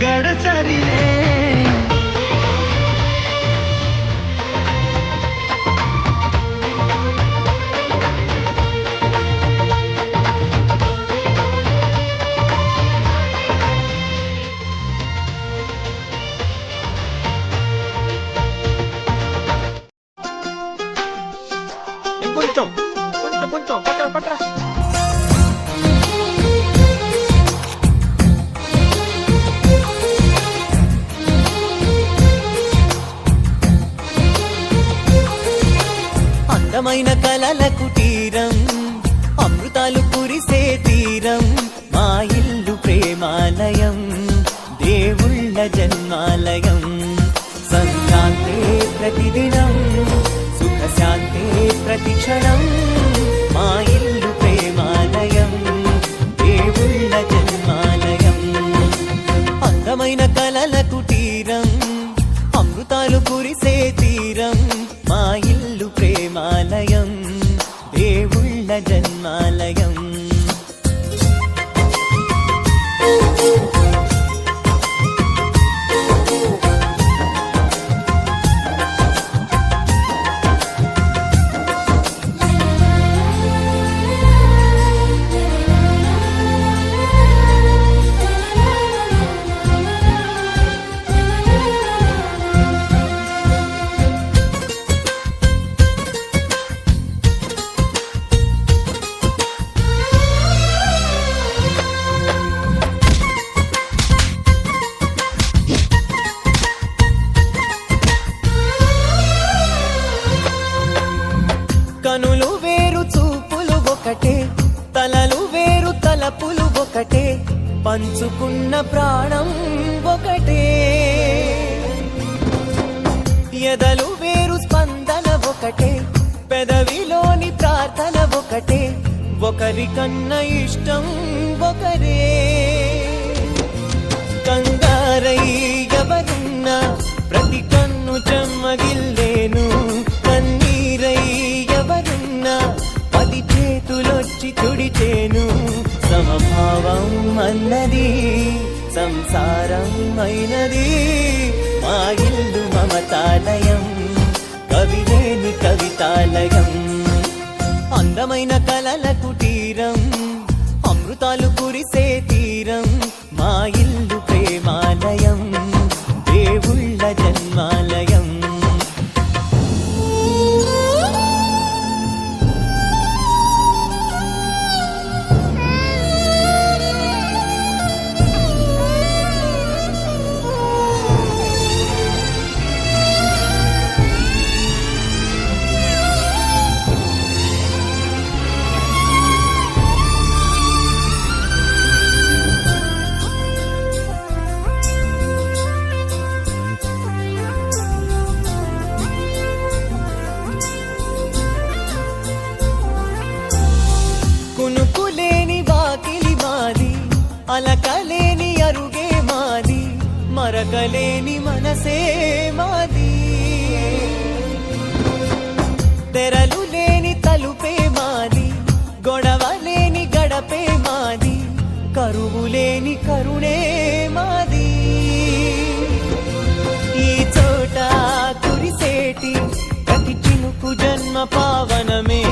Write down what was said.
గడసరినే ఇంకొంచెం కొంచెం కొంచెం పట్టరా పట్టరా. అందమైన కలల కుటీరం, అమృతాలు కురిసే తీరం, మా ఇల్లు ప్రేమాలయం, దేవుళ్ళ జన్మాలయం. సంక్రాంతే ప్రతిదినం, సుఖశాంతే ప్రతిక్షణం, మా ఇల్లు ప్రేమాలయం, దేవుళ్ళ జన్మాలయం. అందమైన కలల కుటీరం, అమృతాలు కురిసే తీరం, మా ఇల్లు ప్రేమాలయం, దేవుళ్ళ జన్మాలయం. కనులు వేరు చూపులు ఒకటే, తలలు వేరు తలపులు ఒకటే, పంచుకున్న ప్రాణం ఒకటే. ఎదలు వేరు స్పందన ఒకటే, పెదవిలోని ప్రార్థన ఒకటే, ఒకరికన్నా ఇష్టం ఒకరే. కంగారై ఎవరున్నా ప్రతి కన్ను చెమ్మగిల్లేను, కన్నీరై ఎవరున్నా పది చేతులొచ్చి తుడిచేను. సమభావం అన్నది సంసారం అయినది, మా ఇల్లు మమతాలయం, కవిలేని కవితాలయం. అందమైన కలల కుటీరం, అమృతాలు కురిసే తీరం, మా ఇల్లు ప్రేమాలయం, దేవుళ్ళ జన్మాలయం. కునుకులేని వాకిలి మాది, అలకలేని అరుగే మాది, మరకలేని మనసే మాది. తెరలు లేని తలుపే మాది, గొడవ లేని గడపే మాది, కరువు లేని కరుణే మాది. ఈ చోట కురిసేటి ప్రతి చినుకు జన్మ పావనమే,